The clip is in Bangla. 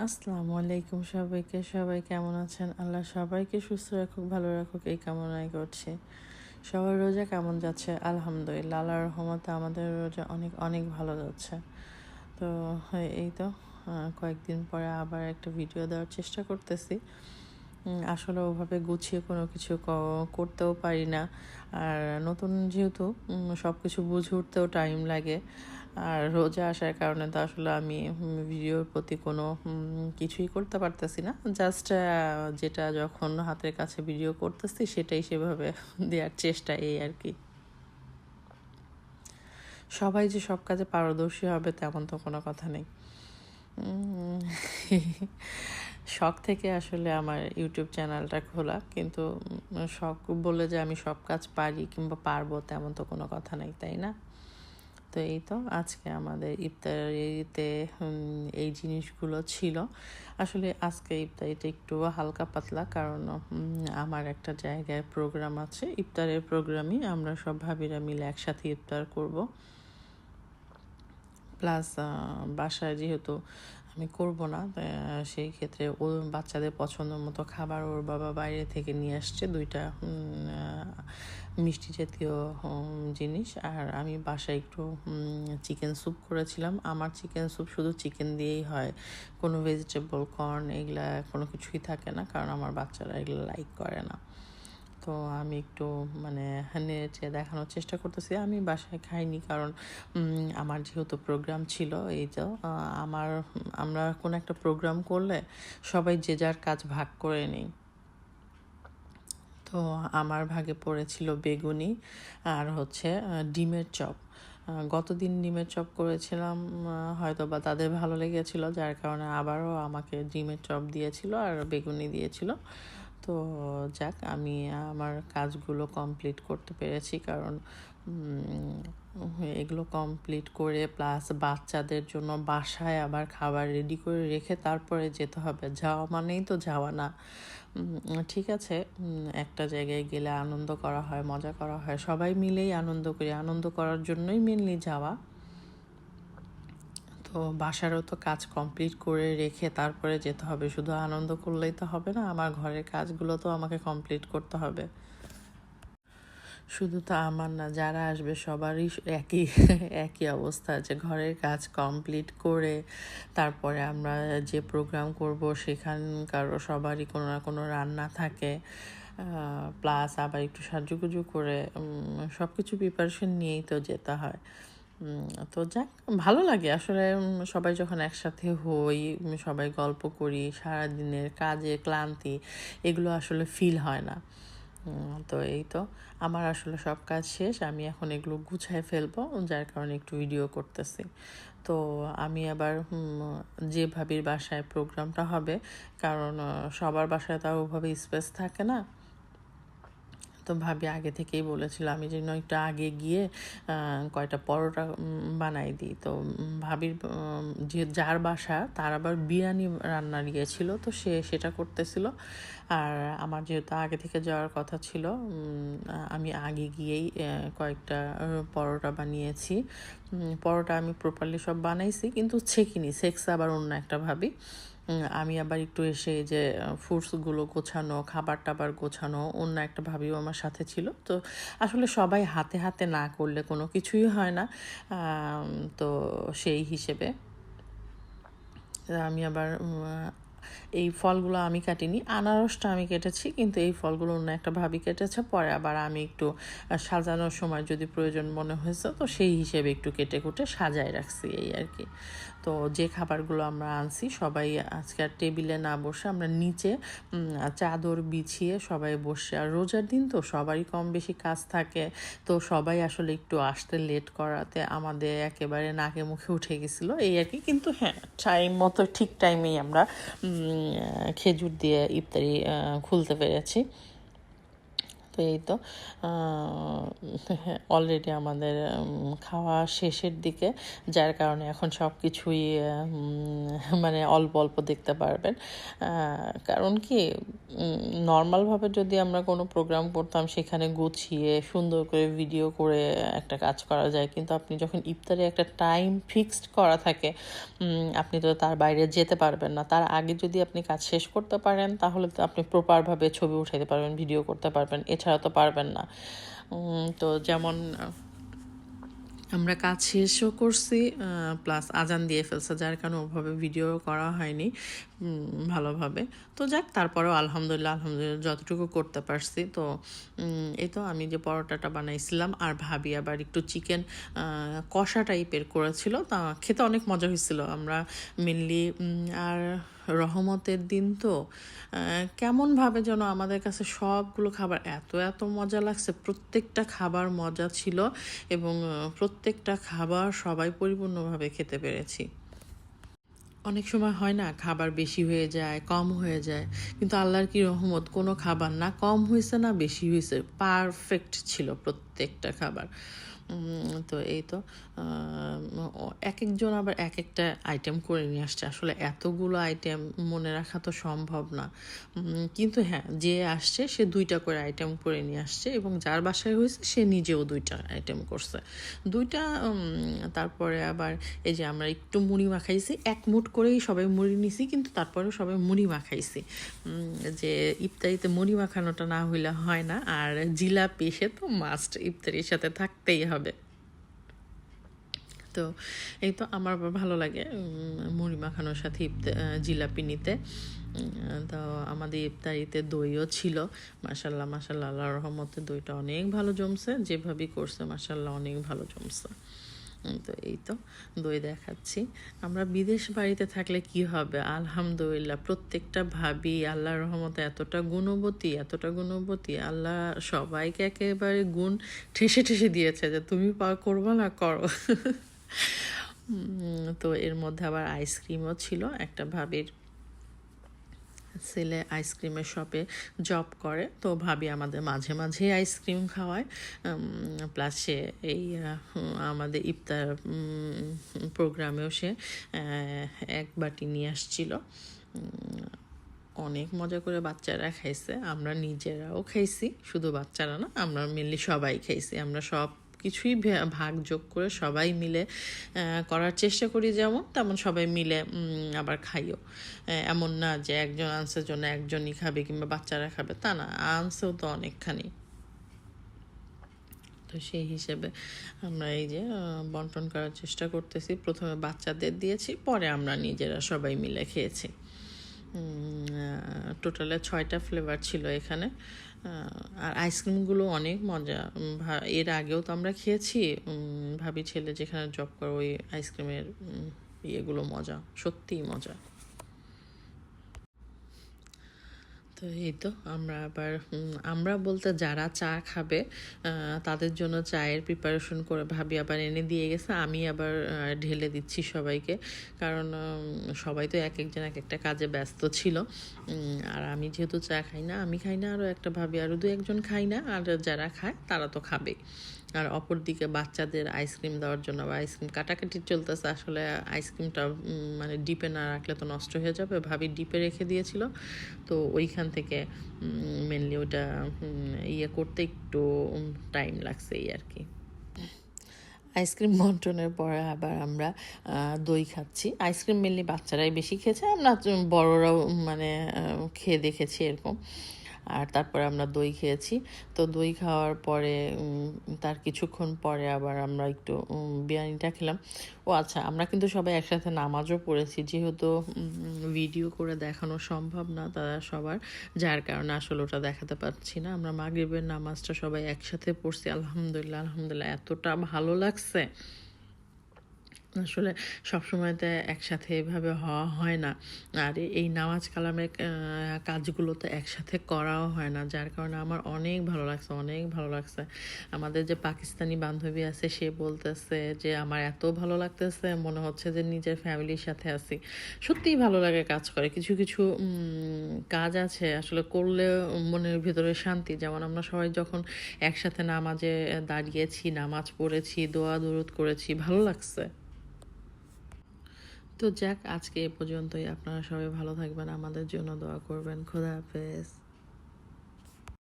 আসসালামু আলাইকুম সবাইকে। সবাই কেমন আছেন? আল্লাহ সবাইকে সুস্থ রাখুক, ভালো রাখুক এই কামনাই করছি। সবার রোজা কেমন যাচ্ছে? আলহামদুলিল্লাহ, আল্লাহর রহমতে আমাদের রোজা অনেক অনেক ভালো যাচ্ছে। তো এই তো কয়েকদিন পরে আবার একটা ভিডিও দেওয়ার চেষ্টা করতেছি। আসলে ওভাবে গুছিয়ে কোনো কিছু করতেও পারি না। আর নতুন যেহেতু সব কিছু বুঝে উঠতেও টাইম লাগে। আর রোজা আসার কারণে তো আসলে আমি ভিডিওর প্রতি কোনো কিছুই করতে পারতেছি না। জাস্ট যেটা যখন হাতের কাছে ভিডিও করতেছি সেটাই সেভাবে দেওয়ার চেষ্টা, এই আর কি। সবাই যে সব কাজে পারদর্শী হবে তেমন তো কোনো কথা নেই। শখ থেকে আসলে আমার ইউটিউব চ্যানেলটা খোলা, কিন্তু শখ বলে যে আমি সব কাজ পারি কিংবা পারবো তেমন তো কোনো কথা নেই, তাই না? তো এই তো আজকে আমাদের ইফতারিতে এই জিনিসগুলো ছিল। আসলে আজকে ইফতারিটা একটু হালকা পাতলা, কারণ আমার একটা জায়গায় প্রোগ্রাম আছে। ইফতারের প্রোগ্রামই আমরা সব ভাবিরা মিলে একসাথে ইফতার করব। প্লাস বাসায় যেহেতু আমি করব না, সেই ক্ষেত্রে ও বাচ্চাদের পছন্দ মতো খাবার ওর বাবা বাইরে থেকে নিয়ে আসছে 2টা মিষ্টি জাতীয় জিনিস। আর আমি বাসায় একটু চিকেন স্যুপ করেছিলাম। আমার চিকেন স্যুপ শুধু চিকেন দিয়েই হয়, কোনো ভেজিটেবল কর্ন এগুলা কোনো কিছুই থাকে না, কারণ আমার বাচ্চারা এগুলো লাইক করে না। তো আমি একটু মানে নেড়ে দেখানোর চেষ্টা করতেছি। আমি বাসায় খাইনি, কারণ আমার যেহেতু প্রোগ্রাম ছিল। এই তো আমরা কোনো একটা প্রোগ্রাম করলে সবাই যে যার কাজ ভাগ করে নিই। তো আমার ভাগে পড়েছিল বেগুনি আর হচ্ছে ডিমের চপ। গতদিন ডিমের চপ করেছিলাম, হয়তো বা তাদের ভালো লেগেছিল, যার কারণে আবারও আমাকে ডিমের চপ দিয়েছিল আর বেগুনি দিয়েছিল। তো যাক, আমি আমার কাজগুলো কমপ্লিট করতে পেরেছি, কারণ এগুলো কমপ্লিট করে প্লাস বাচ্চাদের জন্য বাসায় আবার খাবার রেডি করে রেখে তারপরে যেতে হবে। যাওয়া মানেই তো যাওয়া না। ঠিক আছে, একটা জায়গায় গেলে আনন্দ করা হয়, মজা করা হয়, সবাই মিলেই আনন্দ করি, আনন্দ করার জন্যই মেনলি যাওয়া। তো বাসারও তো কাজ কমপ্লিট করে রেখে তারপরে যেতে হবে। শুধু আনন্দ করলেই তো হবে না, আমার ঘরের কাজগুলো তো আমাকে কমপ্লিট করতে হবে। শুধু তো আমার না, যারা আসবে সবারই একই একই অবস্থা, যে ঘরের কাজ কমপ্লিট করে তারপরে আমরা যে প্রোগ্রাম করব সেখানকারও সবারই কোনো না কোনো রান্না থাকে। প্লাস আবার একটু সাজুগুজু করে সব কিছু প্রিপারেশন নিয়েই তো যেতে হয়। তো যাক, ভালো লাগে আসলে। সবাই যখন একসাথে হই, সবাই গল্প করি, সারাদিনের কাজে ক্লান্তি এগুলো আসলে ফিল হয় না। তো এই তো আমার আসলে সব কাজ শেষ, আমি এখন এগুলো গুছায় ফেলবো, যার কারণে একটু ভিডিও করতেছি। তো আমি আবার যে ভাবির বাসায় প্রোগ্রামটা হবে, কারণ সবার বাসায় তো আর ওভাবে স্পেস থাকে না। তো ভাবি আগে থেকেই বলেছিল আমি যেন একটু আগে গিয়ে কয়টা পরোটা বানাই দিই। তো ভাবির যে যার বাসা তার আবার বিরিয়ানি রান্নার ইয়ে ছিল, তো সে সেটা করতেছিল। আর আমার যেহেতু আগে থেকে যাওয়ার কথা ছিল, আমি আগে গিয়েই কয়েকটা পরোটা বানিয়েছি। পরোটা আমি প্রপারলি সব বানাইছি, কিন্তু ছেঁকিনি, সেক্স আবার অন্য একটা ভাবি। আমি আবার একটু এসে যে ফ্রুটসগুলো গোছানো, খাবার টাবার গোছানো, অন্য একটা ভাবিও আমার সাথে ছিল। তো আসলে সবাই হাতে হাতে না করলে কোনো কিছুই হয় না। তো সেই হিসেবে আমি আবার এই ফলগুলো আমি কাটিনি, আনারসটা আমি কেটেছি, কিন্তু এই ফলগুলো অন্য একটা ভাবি কেটেছে। পরে আবার আমি একটু সাজানোর সময় যদি প্রয়োজন মনে হয়েছে, তো সেই হিসেবে একটু কেটে কুটে সাজায় রাখছি, এই আর কি। তো যে খাবারগুলো আমরা আনছি সবাই আজকে আর টেবিলে না বসে আমরা নিচে চাদর বিছিয়ে সবাই বসে। আর রোজার দিন তো সবারই কম বেশি কাজ থাকে, তো সবাই আসলে একটু আসতে লেট করাতে আমাদের একেবারে নাকে মুখে উঠে গেছিলো, এই আর কি। কিন্তু হ্যাঁ, টাইম মতো ঠিক টাইমেই আমরা খেজুর দিয়ে ইফতারি খুলতে পেরেছি। তো এই তো অলরেডি আমাদের খাওয়া শেষের দিকে, যার কারণে এখন সব কিছুই মানে অল্প অল্প দেখতে পারবেন। কারণ কি নর্মালভাবে যদি আমরা কোনো প্রোগ্রাম করতাম সেখানে গুছিয়ে সুন্দর করে ভিডিও করে একটা কাজ করা যায়, কিন্তু আপনি যখন ইফতারে একটা টাইম ফিক্সড করা থাকে আপনি তো তার বাইরে যেতে পারবেন না। তার আগে যদি আপনি কাজ শেষ করতে পারেন তাহলে তো আপনি প্রপারভাবে ছবি উঠাইতে পারবেন, ভিডিও করতে পারবেন, এছাড়া তো পারবেন না। তো যেমন আমরা কাজ শেষও করছি, প্লাস আজান দিয়ে ফেলছে, যার কারণে ওভাবে ভিডিও করা হয়নি ভালোভাবে। তো যাক, তারপরেও আলহামদুলিল্লাহ যতটুকু করতে পারছি। তো এই তো আমি যে পরোটাটা বানাইছিলাম, আর ভাবি আবার একটু চিকেন কষা টাইপের করেছিল, তা খেতে অনেক মজা হয়েছিল। আমরা মেনলি আর রহমতের দিন তো কেমনভাবে যেন আমাদের কাছে সবগুলো খাবার এত এত মজা লাগছে, প্রত্যেকটা খাবার মজা ছিল এবং প্রত্যেকটা খাবার সবাই পরিপূর্ণভাবে খেতে পেরেছি। অনেক সময় হয় না, খাবার বেশি হয়ে যায়, কম হয়ে যায়, কিন্তু আল্লাহর কি রহমত, কোনো খাবার না কম হয়েছে না বেশি হয়েছে, পারফেক্ট ছিল প্রত্যেকটা খাবার। তো এই তো এক একজন আবার এক একটা আইটেম করে নিয়ে আসছে, আসলে এতগুলো আইটেম মনে রাখা তো সম্ভব না। কিন্তু হ্যাঁ, যে আসছে সে 2টা করে আইটেম করে নিয়ে আসছে, এবং যার বাসায় হয়েছে সে নিজেও 2টা আইটেম করছে, 2টা। তারপরে আবার এই যে আমরা একটু মুড়ি মাখাইছি, এক মুঠ করেই সবাই মুড়ি নিছি, কিন্তু তারপরেও সবাই মুড়ি মাখাইছি। যে ইফতারিতে মুড়ি মাখানোটা না হইলে হয় না, আর জিলাপি সে তো মাস্ট, ইফতারির সাথে থাকতেই হবে। তো এই তো আমার আবার ভালো লাগে মুড়ি মাখানোর সাথে জিলাপি নিতে। তো আমাদের ইফতারিতে দইও ছিল, মাশাল্লাহ মাশাল্লাহ, আল্লাহর রহমতে দইটা অনেক ভালো জমছে, যেভাবেই করছে মাশাল্লাহ অনেক ভালো জমছে। তো এই তো দই দেখাচ্ছি। আমরা বিদেশ বাড়িতে থাকলে কি হবে, আলহামদুলিল্লাহ প্রত্যেকটা ভাবি আল্লাহর রহমতে এতটা গুণবতী, আল্লাহ সবাইকে একেবারে গুণ ঠেসে ঠেসে দিয়েছে যে তুমি করবো না, করো। তো এর মধ্যে আবার আইসক্রিমও ছিল, একটা ভাবির ছেলে আইসক্রিমের শপে জব করে, তো ভাবি আমাদের মাঝে মাঝেই আইসক্রিম খাওয়ায়, প্লাস সে এই আমাদের ইফতার প্রোগ্রামেও সে এক বাটি নিয়ে আসছিল। অনেক মজা করে বাচ্চারা খাইছে, আমরা নিজেরাও খাইছি, শুধু বাচ্চারা না, আমরা মেনলি সবাই খাইছি। আমরা সব কিছুই ভাগ যোগ করে সবাই মিলে করার চেষ্টা করি, যেমন তেমন সবাই মিলে আবার খাইও। এমন না যে একজন আনসের জন্য একজনই খাবে কিংবা বাচ্চারা খাবে, তা না, আনসেও তো অনেকখানি। তো সেই হিসেবে আমরা এই যে বন্টন করার চেষ্টা করতেছি, প্রথমে বাচ্চাদের দিয়েছি, পরে আমরা নিজেরা সবাই মিলে খেয়েছি। টোটালে 6টা ফ্লেভার ছিল এখানে। আর আইসক্রিমগুলো অনেক মজা, এর আগেও তো আমরা খেয়েছি, ভাবি ছেলে যেখানে জব করে ওই আইসক্রিমের ইয়েগুলো মজা, সত্যিই মজা। তো এই তো আমরা বলতে যারা চা খাবে তাদের জন্য চায়ের প্রিপারেশন করে ভাবি আবার এনে দিয়ে গেছে, আমি আবার ঢেলে দিচ্ছি সবাইকে, কারণ সবাই তো এক একজন এক একটা কাজে ব্যস্ত ছিল। আর আমি যেহেতু চা খাই না, আমি খাই না, আরও একটা ভাবি আরও 2-1জন খাই না, আর যারা খায় তারা তো খাবেই। আর অপরদিকে বাচ্চাদের আইসক্রিম দেওয়ার জন্য বা আইসক্রিম কাটাকাটি চলতেছে, আসলে আইসক্রিমটা মানে ডিপে না রাখলে তো নষ্ট হয়ে যাবে, ভাবি ডিপে রেখে দিয়েছিল, তো ওইখান থেকে মেনলি ওটা ইয়ে করতে একটু টাইম লাগছে এই আর কি। আইসক্রিম বন্টনের পরে আবার আমরা দই খাচ্ছি। আইসক্রিম মেনলি বাচ্চারাই বেশি খেয়েছে, আমরা বড়রাও মানে খেয়ে দেখেছি এরকম। আর তারপরে আমরা দই খেয়েছি। তো দই খাওয়ার পরে তার কিছুক্ষণ পরে আবার আমরা একটু বিরিয়ানিটা খেলাম। ও আচ্ছা, আমরা কিন্তু সবাই একসাথে নামাজও পড়েছি, যেহেতু ভিডিও করে দেখানো সম্ভব না তারা সবার, যার কারণে আসলে ওটা দেখাতে পারছি না। আমরা মাগরিবের নামাজটা সবাই একসাথে পড়ছি, আলহামদুলিল্লাহ এতটা ভালো লাগছে। আসলে সবসময়তে একসাথে এভাবে হওয়া হয় না। আর এই নামাজ কালামের কাজগুলো তো একসাথে করাও হয় না। যার কারণে আমার অনেক ভালো লাগছে, অনেক ভালো লাগছে। আমাদের যে পাকিস্তানি বান্ধবী আছে সে বলতেছে যে, "আমার এত ভালো লাগতেছে মনে হচ্ছে যে নিজের ফ্যামিলির সাথে আছি।" সত্যিই ভালো লাগে কাজ করে। কিছু, কিছু কাজ আছে আসলে করলে মনের ভেতরে শান্তি। যেমন আমরা সবাই যখন একসাথে নামাজে দাঁড়িয়েছি, নামাজ পড়েছি, দোয়া দরুদ করেছি, ভালো লাগছে। তো যাক, আজকে এ পর্যন্তই। আপনারা সবাই ভালো থাকবেন, আমাদের জন্য দোয়া করবেন। খোদা হাফেজ।